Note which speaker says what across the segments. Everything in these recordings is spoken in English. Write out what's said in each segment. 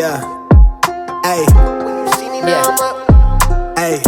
Speaker 1: Yeah. Hey.
Speaker 2: Yeah.
Speaker 1: Hey.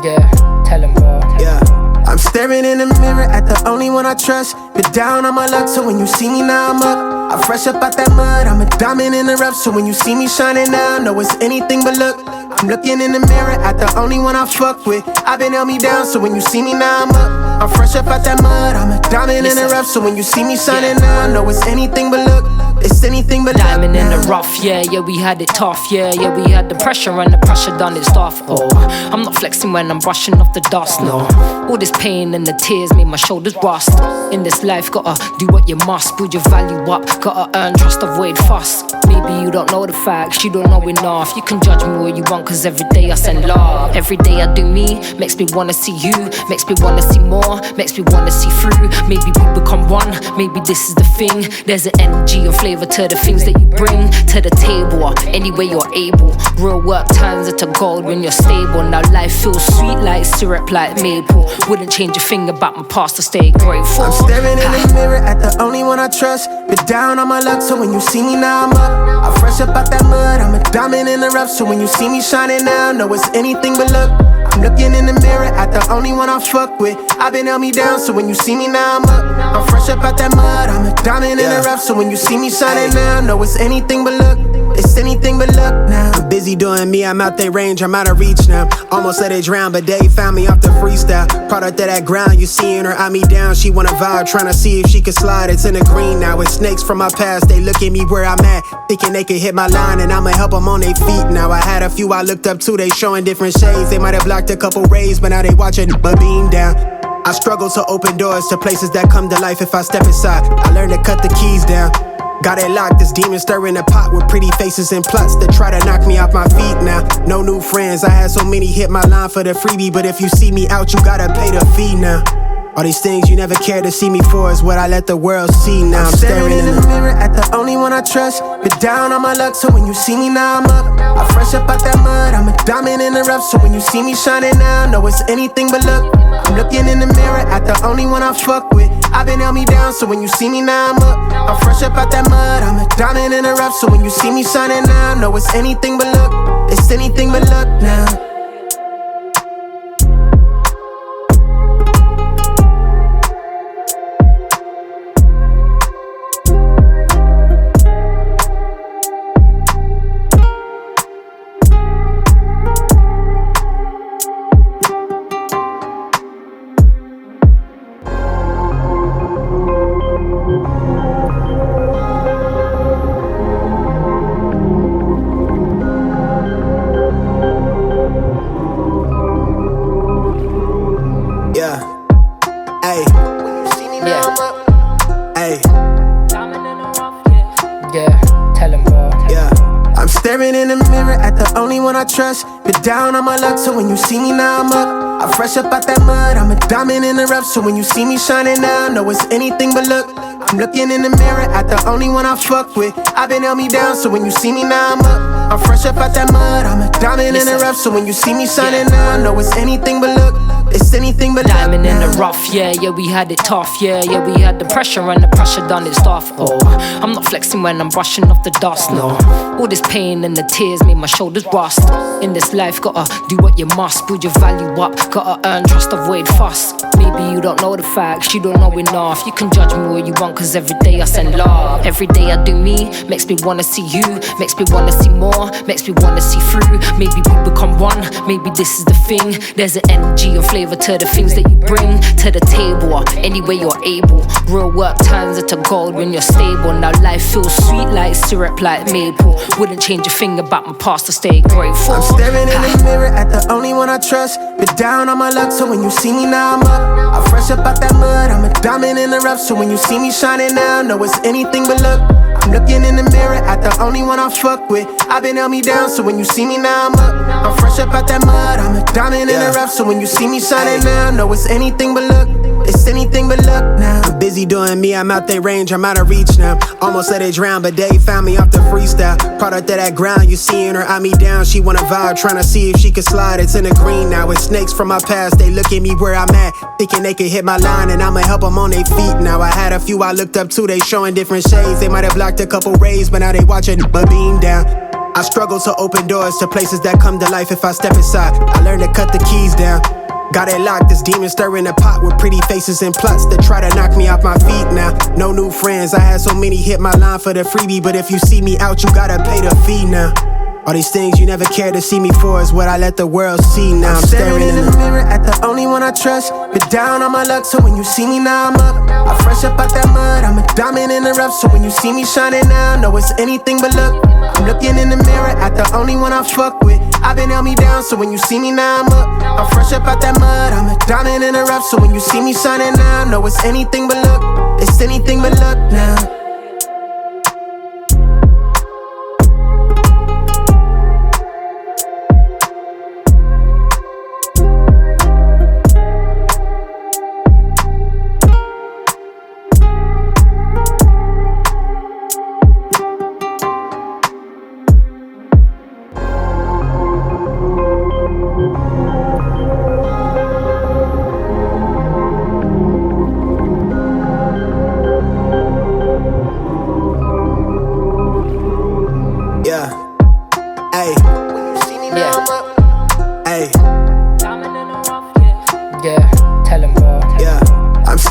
Speaker 2: Yeah. Tell him, bro.
Speaker 1: Yeah. I'm staring in the mirror at the only one I trust. Been down on my luck, so when you see me now I'm up. I'm fresh up out that mud, I'm a diamond in the rough. So when you see me shining now, know it's anything but luck. I'm looking in the mirror at the only one I fuck with. I've been held me down, so when you see me now I'm up. I'm fresh up out that mud, I'm a diamond in the rough. So when you see me shining now, know it's anything but luck. It's anything but
Speaker 2: diamond in the rough, yeah, we had it tough, yeah, we had the pressure and the pressure done its stuff. Oh, I'm not flexing when I'm brushing off the dust, no. All this pain and the tears made my shoulders rust. In this life, gotta do what you must, build your value up, gotta earn trust, avoid fuss. Maybe you don't know the facts, you don't know enough. You can judge me all you want, cause every day I send love. Every day I do me, makes me wanna see you, makes me wanna see more, makes me wanna see through. Maybe we become one, maybe this is the thing. There's an energy and flavor to the things that you bring to the table, or any way you're able. Real work turns into gold when you're stable. Now life feels sweet like syrup, like maple. Wouldn't change a thing about my past to stay grateful.
Speaker 1: I'm staring in the mirror at the only one I trust. Been down on my luck, so when you see me now I'm up. I'm fresh up out that mud, I'm a diamond in the rough. So when you see me shining now, know it's anything but luck. I'm looking in the mirror at the only one I fuck with. I've been held me down, so when you see me now I'm up. I'm fresh up out that mud, I'm a diamond in the rough. So when you see me shining now, know it's anything but luck. It's anything but luck now. I'm busy doing me, I'm out their range, I'm out of reach now. Almost let it drown, but they found me off the freestyle. Product of that ground, you seeing her eye me down. She wanna vibe, trying to see if she can slide. It's in the green now, it's snakes from my past. They look at me where I'm at, thinking they could hit my line, and I'ma help them on their feet now. I had a few I looked up to, they showing different shades. They might have blocked a couple rays, but now they watching my beam down. I struggle to open doors to places that come to life if I step inside. I learned to cut the keys down. Got it locked, this demon stirring the pot with pretty faces and plots that try to knock me off my feet now. No new friends, I had so many hit my line for the freebie, but if you see me out, you gotta pay the fee now. All these things you never cared to see me for is what I let the world see now. I'm staring in the mirror at the only one I trust. Been down on my luck, so when you see me now I'm up. I'm fresh up out that mud, I'm a diamond in the rough. So when you see me shining now, know it's anything but luck. I'm looking in the mirror at the only one I fuck with. I've been held me down, so when you see me now I'm up. I'm fresh up out that mud, I'm a diamond in the rough. So when you see me shining now, know it's anything but luck. It's anything but luck now. Yeah. Hey.
Speaker 2: Yeah.
Speaker 1: Hey.
Speaker 2: Yeah. Tell him, bro.
Speaker 1: Yeah. I'm staring in the mirror at the only one I trust. Been down on my luck, so when you see me now I'm up. I'm fresh up out that mud, I'm a diamond in the rough. So when you see me shining now, know it's anything but luck. I'm looking in the mirror at the only one I fuck with. I've been held me down, so when you see me now I'm up. I'm fresh up out that mud, I'm a diamond in the rough. So when you see me shining now, know it's anything but luck. It's anything but
Speaker 2: diamond in the rough, yeah, we had it tough, yeah, we had the pressure and the pressure done its stuff. Oh, I'm not flexing when I'm brushing off the dust, no. All this pain and the tears made my shoulders rust. In this life, gotta do what you must, build your value up, gotta earn trust, avoid fuss. Maybe you don't know the facts, you don't know enough. You can judge me all you want, cause every day I send love. Every day I do me, makes me wanna see you, makes me wanna see more, makes me wanna see through. Maybe we become one, maybe this is the thing. There's an energy and flavor to the things that you bring to the table, or any way you're able. Real work turns into gold when you're stable. Now life feels sweet like syrup, like maple. Wouldn't change a thing about my past to stay grateful.
Speaker 1: I'm staring in the mirror at the only one I trust. Been down on my luck, so when you see me now I'm up. I'm fresh up out that mud, I'm a diamond in the rough. So when you see me shining now, know it's anything but luck. I'm looking in the mirror at the only one I fuck with. I've been held me down, so when you see me now I'm up. I'm fresh up out that mud, I'm a diamond in the rough. So when you see me shining now, know it's anything but luck. It's anything but luck now.
Speaker 3: I'm busy doing me, I'm out their range, I'm out of reach now. Almost let it drown, but they found me off the freestyle. Product of that ground, you seeing her eye me down. She wanna vibe, tryna see if she can slide. It's in the green now, it's snakes from my past. They look at me where I'm at, thinking they could hit my line, and I'ma help them on their feet now. I had a few I looked up to, they showing different shades. They might have blocked a couple rays, but now they watching my beam down. I struggle to open doors to places that come to life if I step inside. I learned to cut the keys down. Got it locked, this demon stirring the pot with pretty faces and plots that try to knock me off my feet now. No new friends, I had so many hit my line for the freebie, but if you see me out, you gotta pay the fee now. All these things you never cared to see me for is what I let the world see now. I'm
Speaker 1: staring in the mirror at the only one I trust. Been down on my luck, so when you see me now I'm up. I fresh up out that mud, I'm a diamond in the rough. So when you see me shining now, know it's anything but luck. I'm looking in the mirror at the only one I fuck with. I've been held me down, so when you see me now I'm up. I'm fresh up out that mud, I'm a diamond in the rough. So when you see me shining now, know it's anything but luck. It's anything but luck now.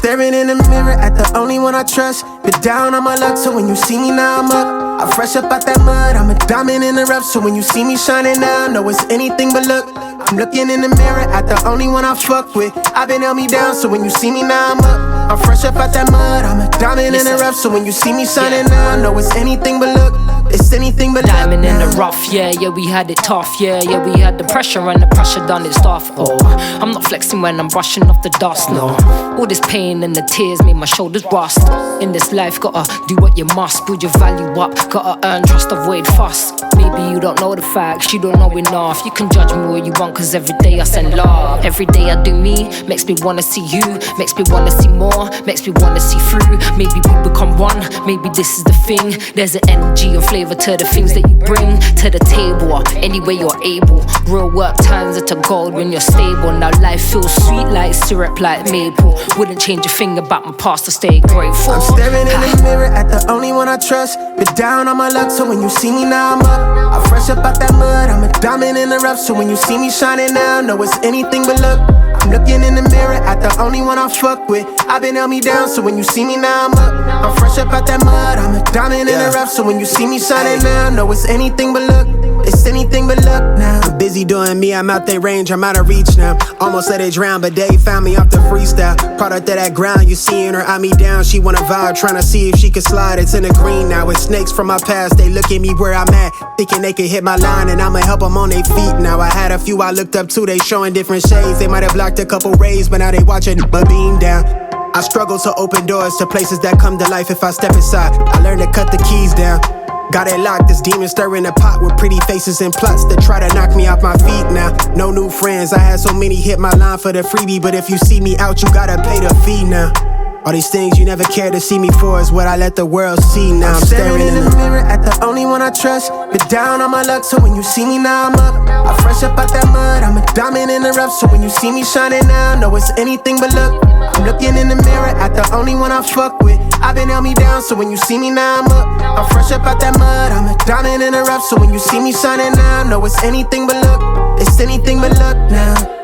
Speaker 1: Staring in the mirror at the only one I trust. Been down on my luck, so when you see me now I'm up. I fresh up out that mud, I'm a diamond in the rough. So when you see me shining now, know it's anything but luck. I'm looking in the mirror at the only one I fuck with. I've been held me down, so when you see me now I'm up. I'm fresh up out that mud, I'm a diamond in the rough. So when you see me shining now, know it's anything but luck. It's anything but
Speaker 2: diamond in the rough, yeah, we had it tough, yeah, we had the pressure and the pressure done its stuff. Oh, I'm not flexing when I'm brushing off the dust, no. All this pain and the tears made my shoulders rust. In this life, gotta do what you must, build your value up, gotta earn trust, avoid fuss. Maybe you don't know the facts, you don't know enough. You can judge me all you want, cause every day I send love. Every day I do me, makes me wanna see you, makes me wanna see more, makes me wanna see through. Maybe we become one, maybe this is the thing. There's an energy and flavor to the things that you bring to the table, or any way you're able. Real work turns into gold when you're stable. Now life feels sweet like syrup, like maple. Wouldn't change a thing about my past to stay grateful.
Speaker 1: I'm staring in the mirror at the only one I trust. Been down on my luck, so when you see me now I'm up. I fresh up out that mud, I'm a diamond in the rough. So when you see me shining now, know it's anything but luck. I'm looking in the mirror at the only one I fuck with. I've been held me down, so when you see me now I'm up. I'm fresh up out that mud, I'm a diamond in the rough. So when you see me shining now, know it's anything but luck. It's anything but luck now.
Speaker 3: I'm busy doing me, I'm out their range, I'm out of reach now. Almost let it drown, but they found me off the freestyle. Product of that ground, you seeing her eye me down. She wanna vibe, tryna see if she can slide. It's in the green now, it's snakes from my past. They look at me where I'm at, thinking they could hit my line, and I'ma help them on their feet now. I had a few I looked up to, they showing different shades. They might have blocked a couple rays, but now they watching my beam down. I struggle to open doors to places that come to life if I step inside. I learned to cut the keys down. Got it locked, this demon stirring the pot with pretty faces and plots that try to knock me off my feet now. No new friends, I had so many hit my line for the freebie, but if you see me out, you gotta pay the fee now. All these things you never cared to see me for is what I let the world see now. I'm
Speaker 1: staring in the mirror at the only one I trust. Been down on my luck, so when you see me now I'm up. I fresh up out that mud, I'm a diamond in the rough. So when you see me shining now, know it's anything but luck. I'm looking in the mirror at the only one I fuck with. I've been held me down, so when you see me now I'm up. I'm fresh up out that mud, I'm a diamond in the rough. So when you see me shining now, know it's anything but luck. It's anything but luck now.